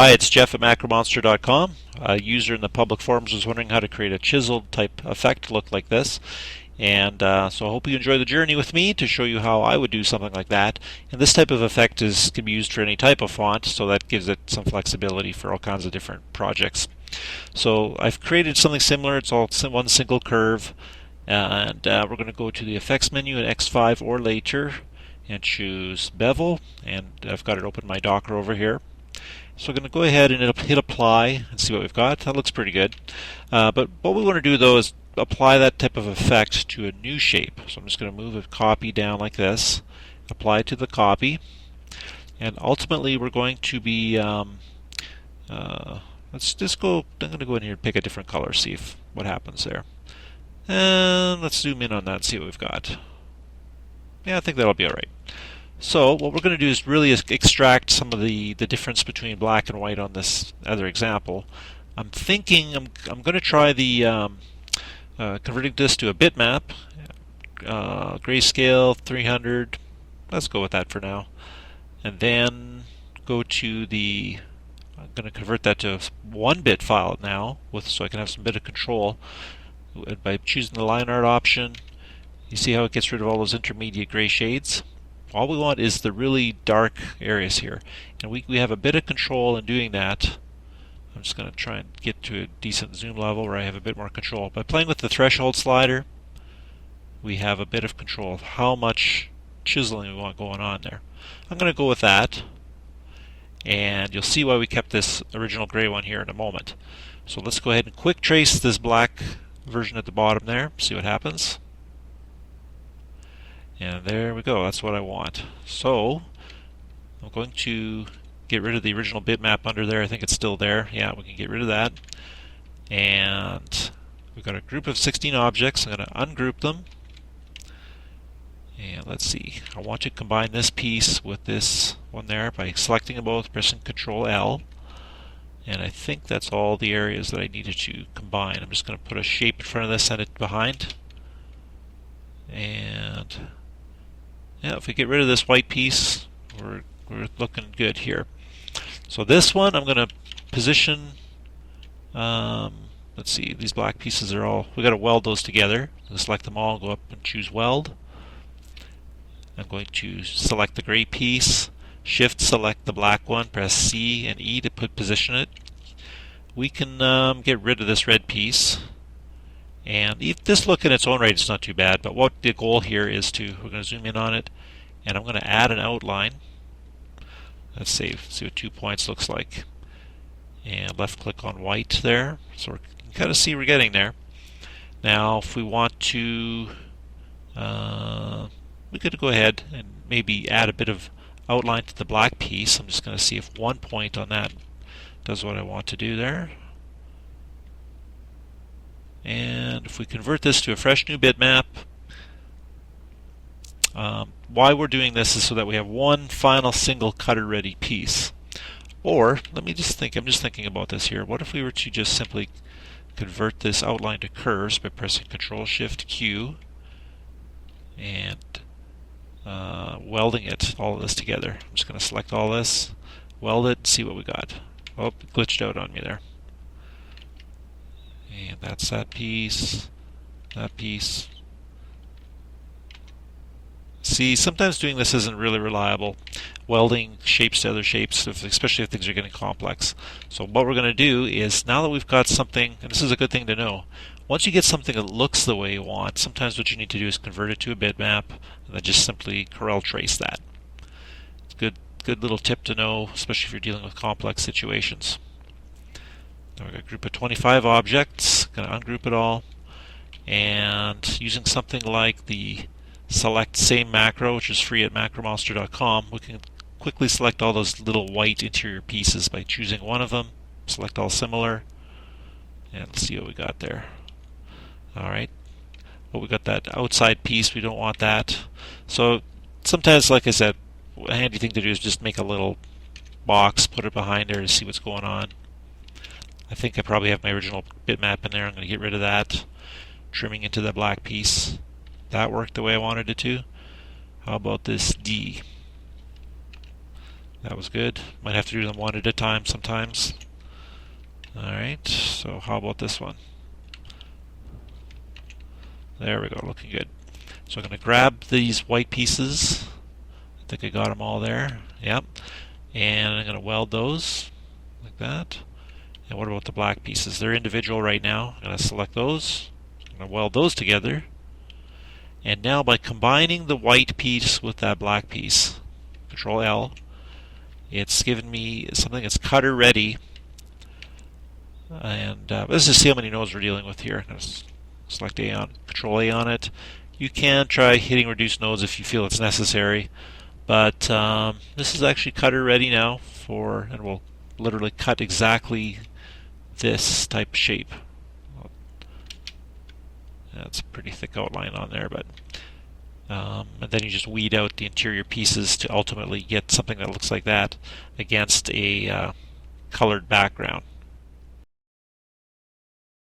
Hi, it's Jeff at MacroMonster.com. A user in the public forums was wondering how to create a chiseled type effect look like this. And so I hope you enjoy the journey with me to show you how I would do something like that. And this type of effect can be used for any type of font, so that gives it some flexibility for all kinds of different projects. So I've created something similar. It's all one single curve. And we're going to go to the effects menu in X5 or later and choose bevel. And I've got it open my Docker over here. So we're going to go ahead and hit apply and see what we've got. That looks pretty good. But what we want to do though is apply that type of effect to a new shape. So I'm just going to move a copy down like this, apply it to the copy, and ultimately we're going to be, let's just go, I'm going to go in here and pick a different color, see what happens there. And let's zoom in on that and see what we've got. Yeah, I think that'll be alright. So what we're going to do is really extract some of the difference between black and white on this other example. I'm thinking I'm going to try the converting this to a bitmap, grayscale 300. Let's go with that for now. And then go to the, I'm going to convert that to a 1-bit file now, so I can have some bit of control. By choosing the line art option, you see how it gets rid of all those intermediate gray shades? All we want is the really dark areas here, and we have a bit of control in doing that. I'm just going to try and get to a decent zoom level where I have a bit more control. By playing with the threshold slider, we have a bit of control of how much chiseling we want going on there. I'm going to go with that, and you'll see why we kept this original gray one here in a moment. So let's go ahead and quick trace this black version at the bottom there, see what happens. And there we go, that's what I want. So I'm going to get rid of the original bitmap under there. I think it's still there. Yeah, we can get rid of that. And we've got a group of 16 objects. I'm going to ungroup them. And let's see. I want to combine this piece with this one there by selecting them both, pressing Control L. And I think that's all the areas that I needed to combine. I'm just going to put a shape in front of this and it behind. And yeah, if we get rid of this white piece, we're looking good here. So this one, I'm going to position, let's see, these black pieces are all, we've got to weld those together. Select them all, go up and choose Weld. I'm going to select the gray piece, Shift select the black one, press C and E to position it. We can get rid of this red piece. And if this look in its own right, it's not too bad, but what the goal here is we're going to zoom in on it, and I'm going to add an outline. Let's see what 2 points looks like. And left click on white there, so we can kind of see we're getting there. Now if we want to, we could go ahead and maybe add a bit of outline to the black piece. I'm just going to see if 1 point on that does what I want to do there. And if we convert this to a fresh new bitmap, why we're doing this is so that we have one final single cutter ready piece. Or, let me just think, I'm just thinking about this here. What if we were to just simply convert this outline to curves by pressing Control Shift Q and welding all of this together. I'm just going to select all this, weld it, and see what we got. Oh, it glitched out on me there. And that's that piece, that piece. See, sometimes doing this isn't really reliable. Welding shapes to other shapes, especially if things are getting complex. So what we're going to do is, now that we've got something, and this is a good thing to know, once you get something that looks the way you want, sometimes what you need to do is convert it to a bitmap, and then just simply Corel trace that. It's a good little tip to know, especially if you're dealing with complex situations. Now we've got a group of 25 objects, going to ungroup it all, and using something like the select same macro, which is free at macromonster.com, we can quickly select all those little white interior pieces by choosing one of them, select all similar, and let's see what we got there. Alright, well, we got that outside piece, we don't want that. So sometimes, like I said, a handy thing to do is just make a little box, put it behind there to see what's going on. I think I probably have my original bitmap in there. I'm going to get rid of that. Trimming into the black piece. That worked the way I wanted it to. How about this D? That was good. Might have to do them one at a time sometimes. Alright, so how about this one? There we go, looking good. So I'm going to grab these white pieces. I think I got them all there. Yep. And I'm going to weld those like that. And what about the black pieces? They're individual right now. I'm going to select those. I'm going to weld those together. And now by combining the white piece with that black piece, Control L, it's given me something that's cutter ready. And let's just see how many nodes we're dealing with here. I'm going to select A on, Control A on it. You can try hitting reduce nodes if you feel it's necessary. But this is actually cutter ready now for, and we'll literally cut exactly this type of shape. That's a pretty thick outline on there, but and then you just weed out the interior pieces to ultimately get something that looks like that against a colored background.